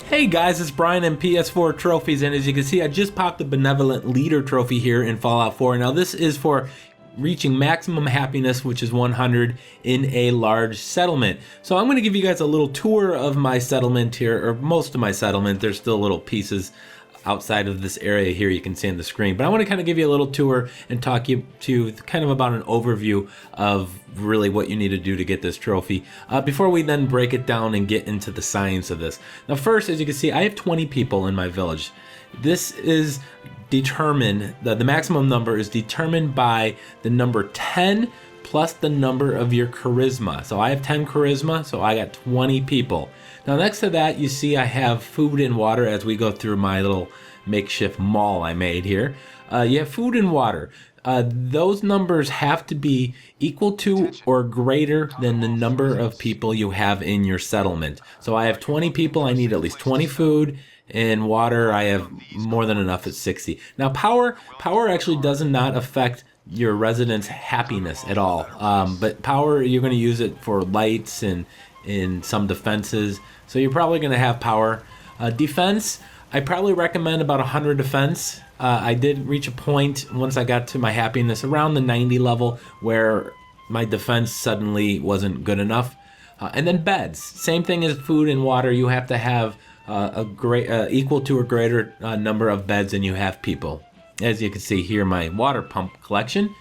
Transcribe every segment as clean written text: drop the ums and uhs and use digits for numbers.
Hey guys, it's Brian and PS4 Trophies, and as you can see, I just popped the Benevolent Leader trophy here in Fallout 4. Now this is for reaching maximum happiness, which is 100 in a large settlement. So I'm going to give you guys a little tour of my settlement here, or most of my settlement. There's still little pieces outside of this area here you can see on the screen, but I want to kind of give you a little tour and talk to you kind of about an overview of really what you need to do to get this trophy before we then break it down and get into the science of this. Now first, as you can see, I have 20 people in my village. This is determined, the maximum number is determined by the number 10 plus the number of your charisma. So I have 10 charisma, so I got 20 people. Now next to that, you see I have food and water as we go through my little makeshift mall I made here. You have food and water. Those numbers have to be equal to or greater than the number of people you have in your settlement. So I have 20 people, I need at least 20 food, and water I have more than enough at 60. Now power actually does not affect your residents' happiness at all. But power, you're going to use it for lights and in some defenses. So you're probably going to have power. Defense, I probably recommend about 100 defense. I did reach a point once I got to my happiness around the 90 level where my defense suddenly wasn't good enough. And then beds, same thing as food and water. You have to have a great equal to or greater number of beds than you have people. As you can see here, my water pump collection,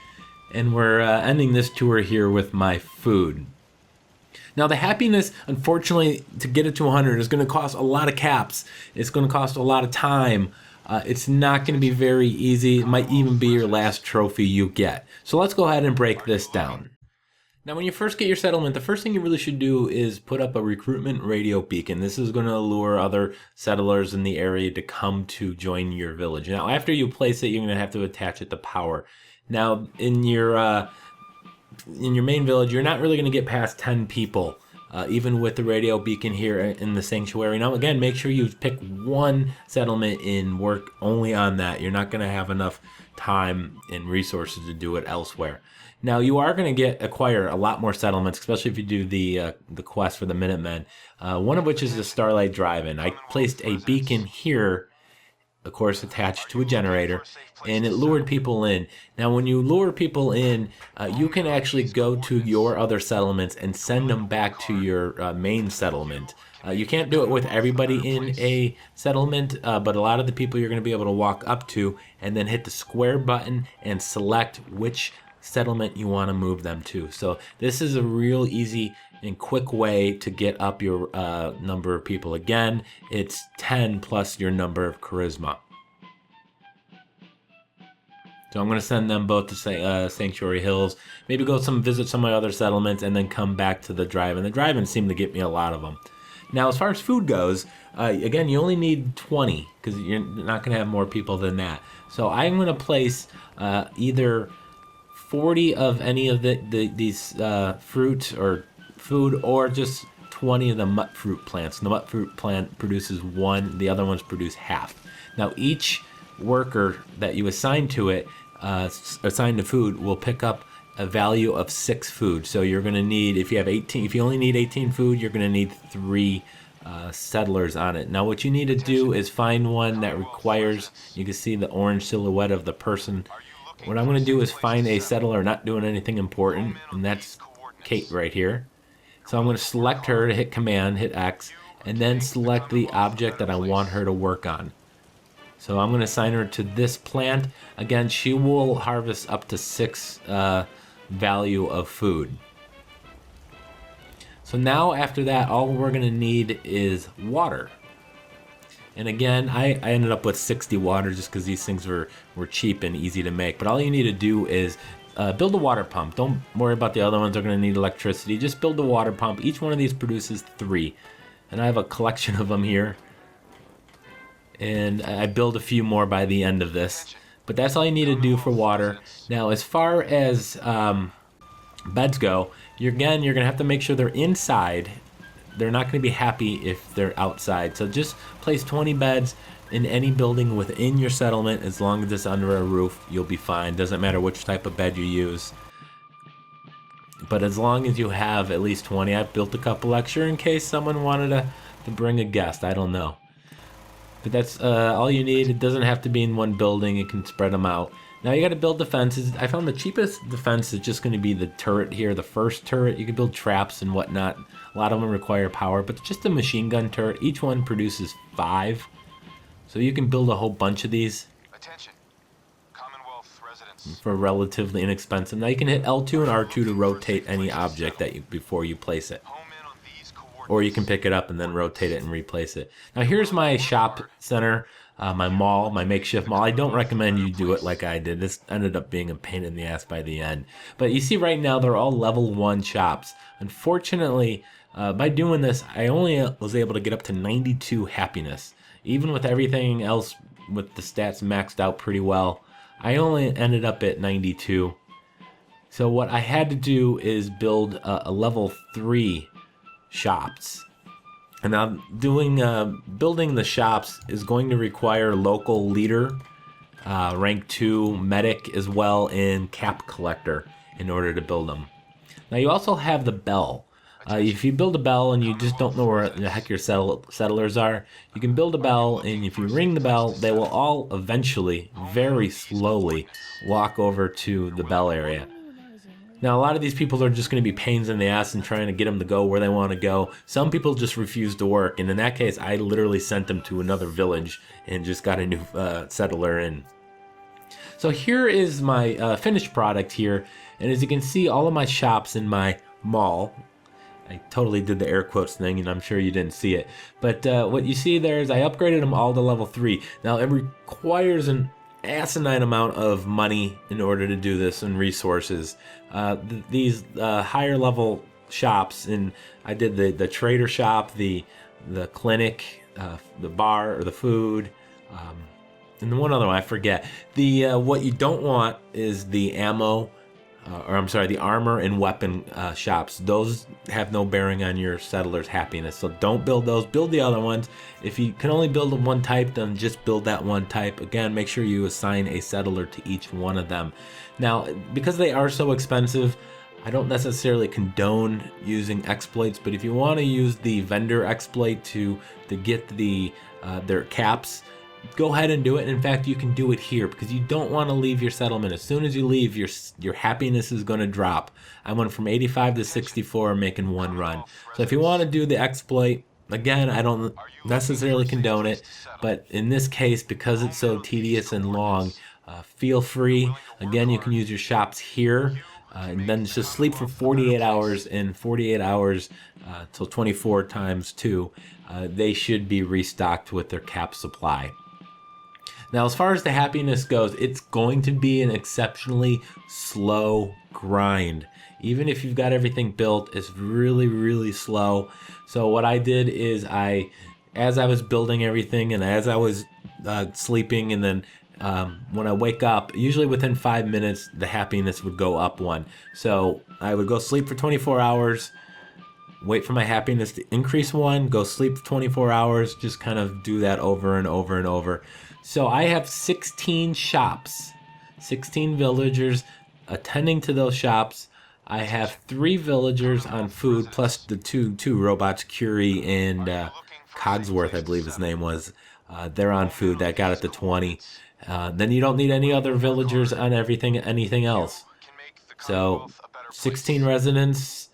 and we're ending this tour here with my food. Now the happiness, unfortunately, to get it to 100 is going to cost a lot of caps. It's going to cost a lot of time. It's not going to be very easy. It might even be your last trophy you get. So let's go ahead and break this down. Now when you first get your settlement, the first thing you really should do is put up a recruitment radio beacon. This is going to lure other settlers in the area to come to join your village. Now after you place it, you're going to have to attach it to power. Now in your main village, you're not really going to get past 10 people, even with the radio beacon here in the sanctuary. Now again, make sure you pick one settlement and work only on that. You're not going to have enough time and resources to do it elsewhere. Now you are going to acquire a lot more settlements, especially if you do the quest for the Minutemen. One of which is the Starlight Drive-In. I placed a beacon here, of course attached to a generator, and it lured people in. Now when you lure people in, you can actually go to your other settlements and send them back to your main settlement. You can't do it with everybody in a settlement, but a lot of the people you're going to be able to walk up to and then hit the square button and select which settlement you want to move them to. So this is a real easy and quick way to get up your number of people. Again, it's 10 plus your number of charisma. So I'm going to send them both to Sanctuary Hills, maybe go visit some of my other settlements, and then come back to the drive-in. The drive-in seemed to get me a lot of them. Now as far as food goes, again, you only need 20 because you're not going to have more people than that. So I'm going to place either 40 of any of these fruit or food, or just 20 of the mut fruit plants. The mut fruit plant produces one, the other ones produce half. Now each worker that you assign to it, assigned to food, will pick up a value of 6 food. So you're going to need, if you only need 18 food, you're going to need 3 settlers on it. Now what you need to do is find one that requires, you can see the orange silhouette of the person. What I'm going to do is find a settler not doing anything important, and that's Kate right here. So I'm going to select her to hit Command, hit X, and then select the object that I want her to work on. So I'm going to assign her to this plant. Again, she will harvest up to 6 value of food. So now after that, all we're going to need is water. And again, I ended up with 60 water just because these things were cheap and easy to make. But all you need to do is build a water pump. Don't worry about the other ones. They're going to need electricity. Just build a water pump. Each one of these produces 3. And I have a collection of them here. And I build a few more by the end of this. But that's all you need to do for water. Now, as far as beds go, you're going to have to make sure they're inside. They're not going to be happy if they're outside. So just place 20 beds in any building within your settlement. As long as it's under a roof, you'll be fine. Doesn't matter which type of bed you use. But as long as you have at least 20, I built a couple extra in case someone wanted to bring a guest. I don't know. But that's all you need. It doesn't have to be in one building. You can spread them out. Now you got to build defenses. I found the cheapest defense is just going to be the turret here, the first turret. You can build traps and whatnot. A lot of them require power, but just a machine gun turret. Each one produces 5. So you can build a whole bunch of these. Attention. Commonwealth residents. For relatively inexpensive. Now you can hit L2 and R2 to rotate any object before you place it. Or you can pick it up and then rotate it and replace it. Now here's my shop center, my mall, my makeshift mall. I don't recommend you do it like I did. This ended up being a pain in the ass by the end. But you see right now they're all level 1 shops. Unfortunately, by doing this, I only was able to get up to 92 happiness. Even with everything else with the stats maxed out pretty well, I only ended up at 92. So what I had to do is build a level 3 shops. And now building the shops is going to require local leader, rank 2 medic as well, and cap collector in order to build them. Now you also have the bell. If you build a bell and you just don't know where the heck your settlers are, you can build a bell, and if you ring the bell, they will all eventually, very slowly, walk over to the bell area. Now, a lot of these people are just going to be pains in the ass and trying to get them to go where they want to go. Some people just refuse to work, and in that case, I literally sent them to another village and just got a new settler in. So here is my finished product here, and as you can see, all of my shops in my mall. I totally did the air quotes thing, and I'm sure you didn't see it. But what you see there is I upgraded them all to level 3. Now, it requires an asinine amount of money in order to do this and resources. These higher level shops, and I did the trader shop, the clinic, the bar or the food, and the one other one I forget. What you don't want is the ammo, the armor and weapon shops. Those have no bearing on your settlers' happiness, so don't build those. Build the other ones. If you can only build one type, then just build that one type. Again, make sure you assign a settler to each one of them. Now, because they are so expensive, I don't necessarily condone using exploits, but if you want to use the vendor exploit to get their caps, go ahead and do it. In fact, you can do it here because you don't want to leave your settlement. As soon as you leave, your happiness is going to drop. I went from 85 to 64 making one run. So if you want to do the exploit, again, I don't necessarily condone it, but in this case, because it's so tedious and long, feel free. Again, you can use your shops here, and then just sleep for 48 hours, and 48 hours till 24 times 2, they should be restocked with their cap supply. Now, as far as the happiness goes, it's going to be an exceptionally slow grind. Even if you've got everything built, it's really, really slow. So what I did is as I was building everything and as I was sleeping, and then when I wake up, usually within 5 minutes, the happiness would go up 1. So I would go sleep for 24 hours, wait for my happiness to increase 1, go sleep for 24 hours, just kind of do that over and over and over. So I have 16 shops, 16 villagers attending to those shops. I have 3 villagers on food, plus the two robots, Curie and Cogsworth, I believe his name was. They're on food. That got it to 20. Then you don't need any other villagers on anything else. So 16 residents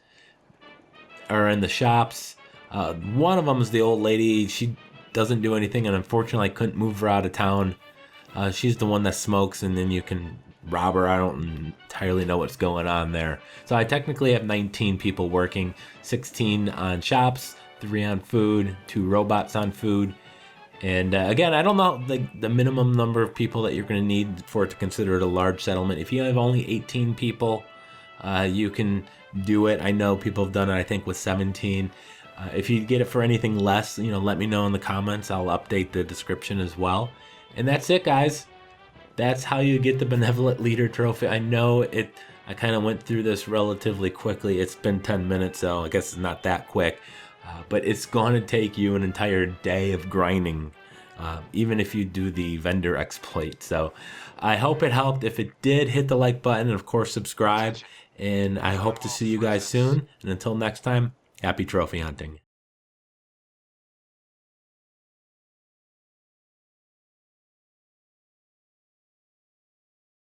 are in the shops. One of them is the old lady. She doesn't do anything, and unfortunately I couldn't move her out of town. She's the one that smokes, and then you can rob her. I don't entirely know what's going on there. So I technically have 19 people working, 16 on shops, 3 on food, 2 robots on food. And again, I don't know the minimum number of people that you're going to need for it to consider it a large settlement. If you have only 18 people, you can do it. I know people have done it, I think, with 17. If you get it for anything less, let me know in the comments. I'll update the description as well. And that's it, guys. That's how you get the Benevolent Leader trophy. I know I kind of went through this relatively quickly. It's been 10 minutes, so I guess it's not that quick. But it's going to take you an entire day of grinding, even if you do the vendor exploit. So I hope it helped. If it did, hit the like button and, of course, subscribe. And I hope to see you guys soon. And until next time, happy trophy hunting.